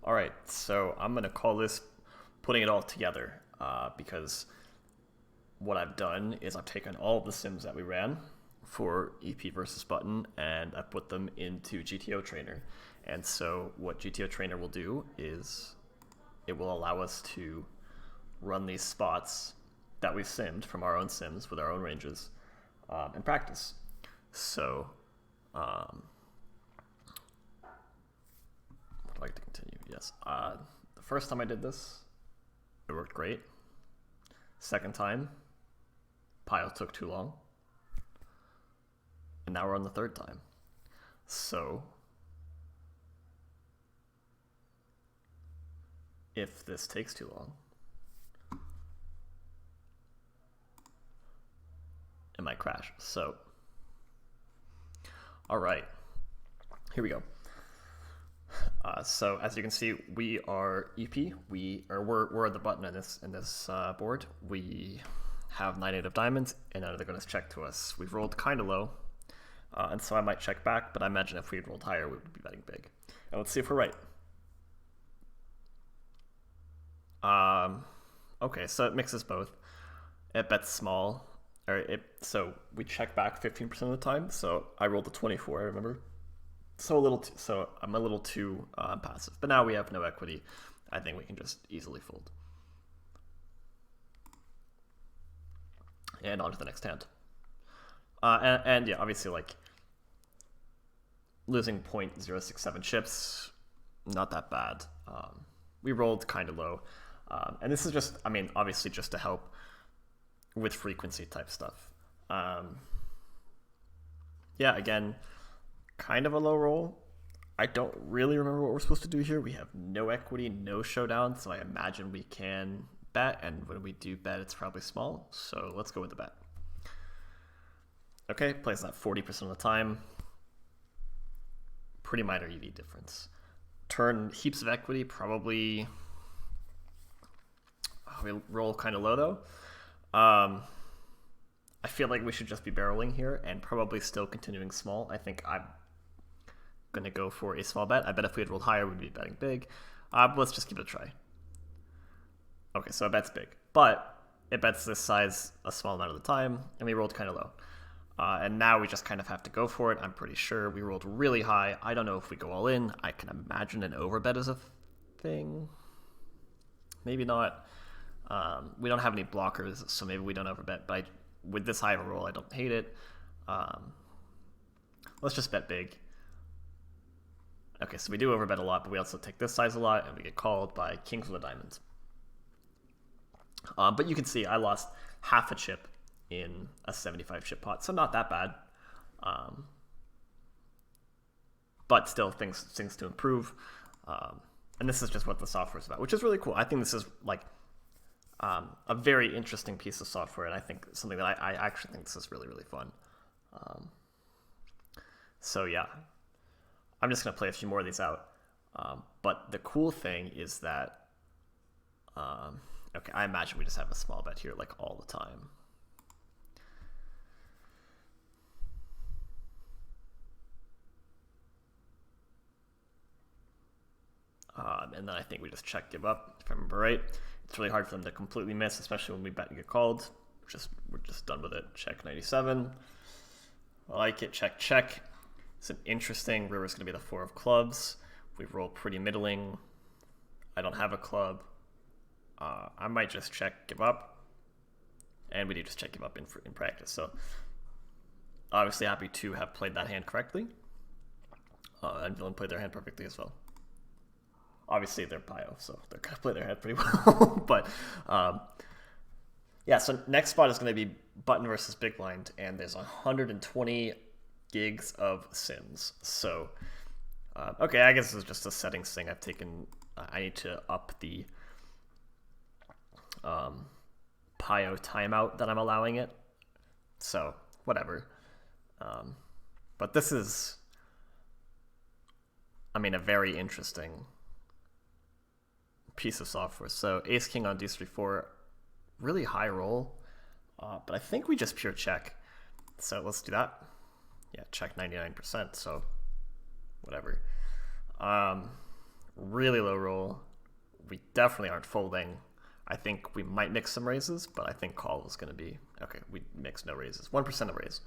All right, so I'm gonna call this putting it all together because what I've done is I've taken all of the sims that we ran for EP versus button and I put them into GTO trainer. And so what GTO trainer will do is it will allow us to run these spots that we've simmed from our own sims with our own ranges and practice. So would like to continue. Yes. The first time I did this, it worked great. Second time, pile took too long. And now we're on the third time. So if this takes too long, it might crash. So, all right, here we go. So as you can see, we are EP. We're the button in this board. We have 9 8 of diamonds, and now they're going to check to us. We've rolled kind of low, and so I might check back. But I imagine if we had rolled higher, we would be betting big. And let's see if we're right. Okay, so it mixes both. It bets small, so we check back 15% of the time. So I rolled a 24. I remember. So I'm a little too passive. But now we have no equity. I think we can just easily fold. And on to the next hand. And yeah, obviously, like, losing 0.067 chips, not that bad. We rolled kind of low. And this is just, I mean, obviously just to help with frequency type stuff. Yeah, again, kind of a low roll. I don't really remember what we're supposed to do here. We have no equity, no showdown, so I imagine we can bet, and when we do bet, it's probably small, so let's go with the bet. Okay, plays that 40% of the time. Pretty minor EV difference. Turn, heaps of equity, probably... we roll kind of low, though. I feel like we should just be barreling here and probably still continuing small. I think I'm going to go for a small bet. I bet if we had rolled higher, we'd be betting big. Let's just give it a try. Okay, so it bets big. But it bets this size a small amount of the time, and we rolled kind of low. And now we just kind of have to go for it. I'm pretty sure we rolled really high. I don't know if we go all in. I can imagine an overbet is a thing. Maybe not. We don't have any blockers, so maybe we don't overbet. But with this high of a roll, I don't hate it. Let's just bet big. Okay, so we do overbet a lot, but we also take this size a lot, and we get called by kings with a diamond. But you can see I lost half a chip in a 75 chip pot, so not that bad. But still, things to improve. And this is just what the software is about, which is really cool. I think this is like a very interesting piece of software, and I think something that I actually think this is really, really fun. So yeah, I'm just going to play a few more of these out. But the cool thing is that, okay, I imagine we just have a small bet here like all the time. And then I think we just check give up, if I remember right. It's really hard for them to completely miss, especially when we bet and get called. We're just done with it. Check 97. I like it. Check, check. It's an interesting. River's going to be the 4 of clubs. We roll pretty middling. I don't have a club. I might just check give up. And we do just check give up in practice. So obviously happy to have played that hand correctly. And Villain played their hand perfectly as well. Obviously, they're bio, so they're going to play their hand pretty well. But, yeah, so next spot is going to be button versus big blind, and there's 120 gigs of sims. So, okay, I guess this is just a settings thing. I've taken, I need to up the pio timeout that I'm allowing it. So, whatever. But this is, I mean, a very interesting piece of software. So ace king on d3-4, really high roll, but I think we just pure check. So let's do that. Yeah, check 99%. So whatever. really low roll. We definitely aren't folding. I think we might mix some raises, but I think call is going to be... Okay, we mix no raises. 1% of raise.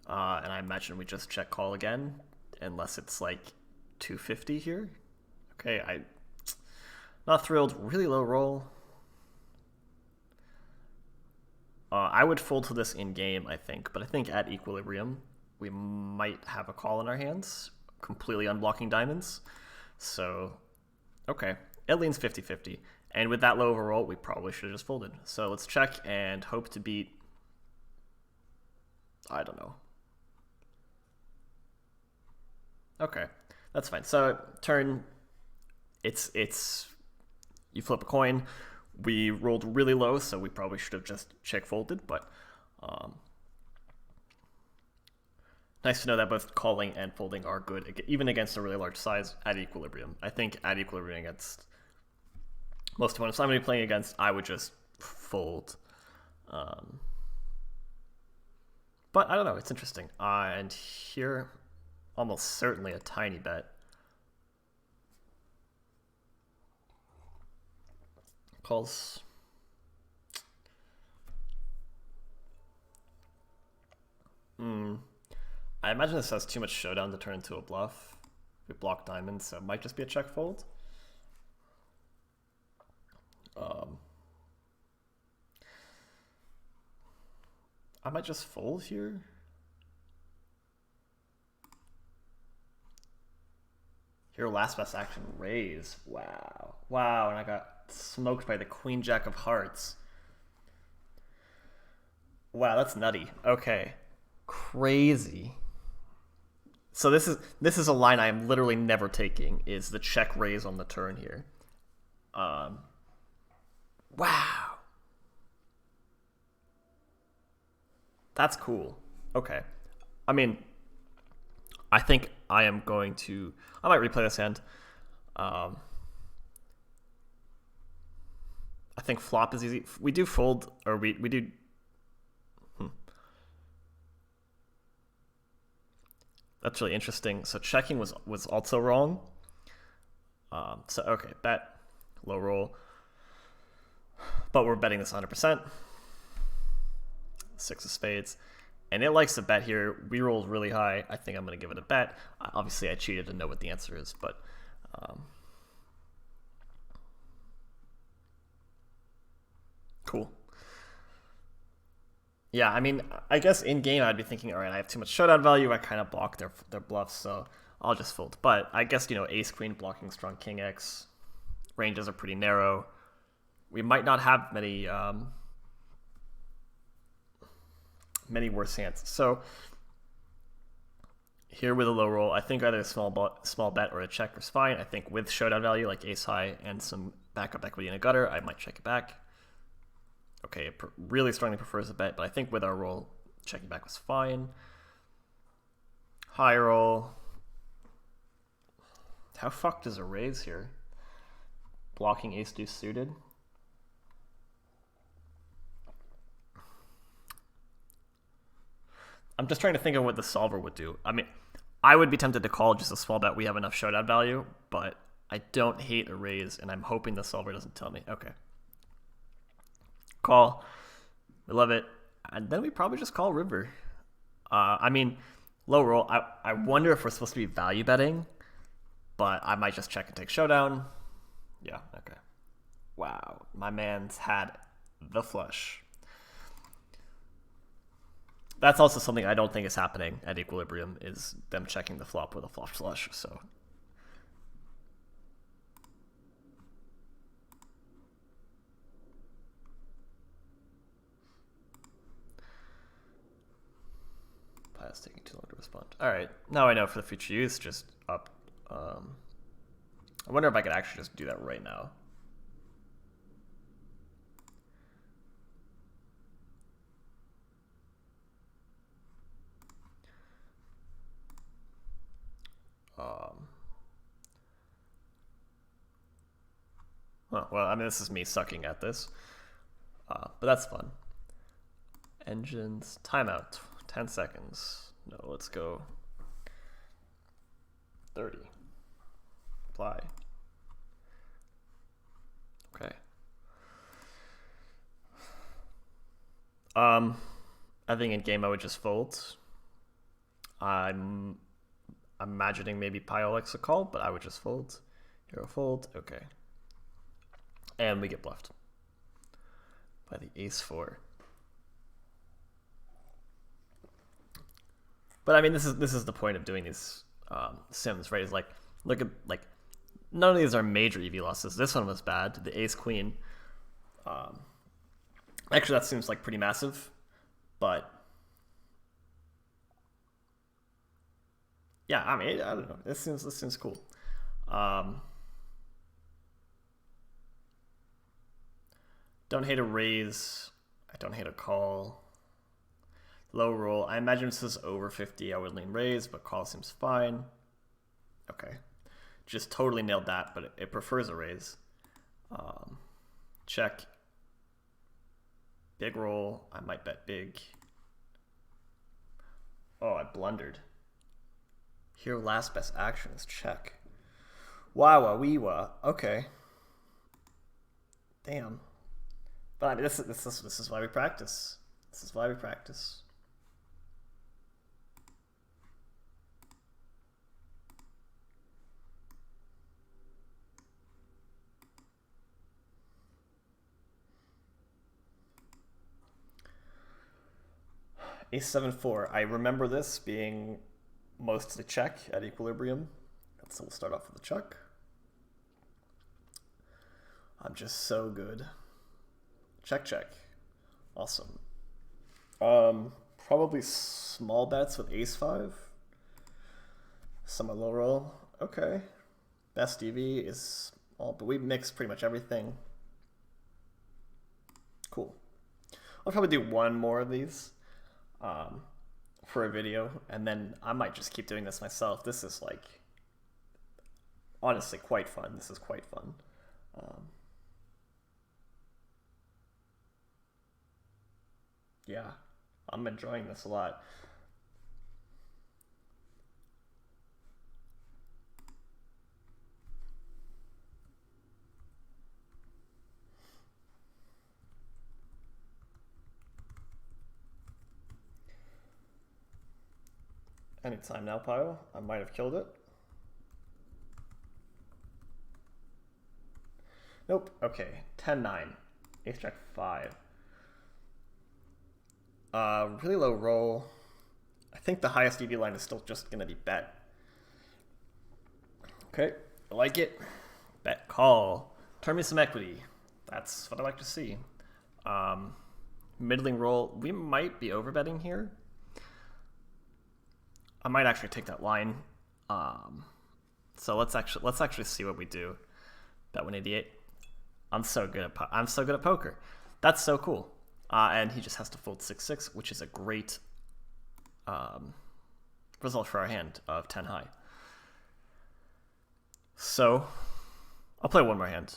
And I imagine we just check call again, unless it's like 250 here. Okay, not thrilled. Really low roll. I would fold to this in game, I think, but I think at equilibrium we might have a call in our hands, completely unblocking diamonds. So, okay, it leans 50-50. And with that low overroll, we probably should have just folded. So let's check and hope to beat, I don't know. Okay, that's fine. So turn, it's you flip a coin. We rolled really low, so we probably should have just check folded, but nice to know that both calling and folding are good, even against a really large size at equilibrium. I think at equilibrium against most opponents I'm going to be playing against, I would just fold. But I don't know, it's interesting. And here, almost certainly a tiny bet. Calls. I imagine this has too much showdown to turn into a bluff. We block diamonds, so it might just be a check fold. I might just fold here. Here, last best action, raise. Wow. Wow, and I got smoked by the Queen Jack of Hearts. Wow, that's nutty. Okay. Crazy. So this is a line I am literally never taking, is the check raise on the turn here. Wow. That's cool. Okay. I mean, I think I am going to... I might replay this hand. I think flop is easy. We do fold, or we do... That's really interesting. So checking was also wrong. So, okay, bet, low roll. But we're betting this 100%. 6 of spades. And it likes to bet here. We rolled really high. I think I'm going to give it a bet. Obviously, I cheated to know what the answer is, but... cool. Yeah, I mean, I guess in game I'd be thinking, all right, I have too much showdown value. I kind of block their bluffs, so I'll just fold. But I guess, ace queen blocking strong king x. Ranges are pretty narrow. We might not have many worse hands. So here with a low roll, I think either a small bet or a check is fine. I think with showdown value like ace high and some backup equity in a gutter, I might check it back. Okay, it really strongly prefers a bet, but I think with our roll, checking back was fine. High roll. How fucked is a raise here? Blocking ace deuce suited. I'm just trying to think of what the solver would do. I mean, I would be tempted to call just a small bet. We have enough showdown value, but I don't hate a raise, and I'm hoping the solver doesn't tell me. Okay. Call. We love it. And then we probably just call river. I mean, low roll. I wonder if we're supposed to be value betting, but I might just check and take showdown. Yeah, okay. Wow, my man's had the flush. That's also something I don't think is happening at equilibrium, is them checking the flop with a flop flush, so... It's taking too long to respond. All right, now I know for the future use, just up. I wonder if I could actually just do that right now. Well, I mean, this is me sucking at this, but that's fun. Engines, timeout. 10 seconds. No, let's go 30. reply. Okay. I think in game I would just fold. I'm imagining maybe Pio likes a call, but I would just fold. Hero fold. Okay. And we get bluffed by the ace-4. But I mean, this is the point of doing these sims, right? Is like, look at, like, none of these are major EV losses. This one was bad. The ace-queen. Actually, that seems like pretty massive, but yeah, I mean, I don't know. This seems cool. Don't hate a raise. I don't hate a call. Low roll. I imagine this is over 50. I would lean raise, but call seems fine. Okay. Just totally nailed that, but it prefers a raise. Check. Big roll. I might bet big. Oh, I blundered. Here, last best action is check. Wow, okay. Damn. But I mean, this is why we practice. This is why we practice. Ace-7-4. I remember this being mostly check at equilibrium. So we'll start off with a check. I'm just so good. Check, check. Awesome. Probably small bets with ace-5. Somewhat low roll. Okay. Best EV is all, but we mix pretty much everything. Cool. I'll probably do one more of these for a video, and then I might just keep doing this myself. This is like, honestly, quite fun. This is quite fun. Yeah, I'm enjoying this a lot. Anytime now, Pio. I might have killed it. Nope. Okay. 10-9. Ace jack 5. Really low roll. I think the highest EV line is still just going to be bet. Okay. I like it. Bet call. Turn me some equity. That's what I like to see. Middling roll. We might be overbetting here. I might actually take that line. So let's actually see what we do. Bet 188. I'm so good at poker. That's so cool. And he just has to fold 6-6, which is a great result for our hand of 10 high. So I'll play one more hand.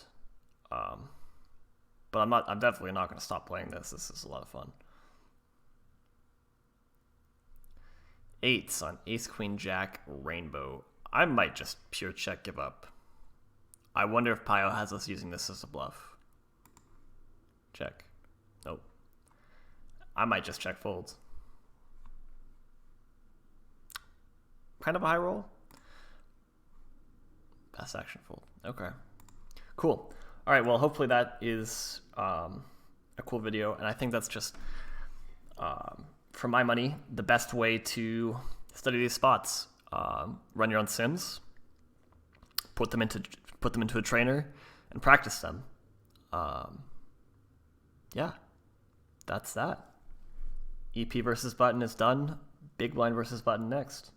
But I'm definitely not going to stop playing this. This is a lot of fun. 8s on ace, queen, jack, rainbow. I might just pure check, give up. I wonder if Pio has us using this as a bluff. Check. Nope. I might just check fold. Kind of a high roll. Best action fold. Okay. Cool. All right, well, hopefully that is a cool video. And I think that's just, for my money, the best way to study these spots. Run your own sims. Put them into a trainer and practice them. Yeah, that's that. EP versus button is done. Big blind versus button next.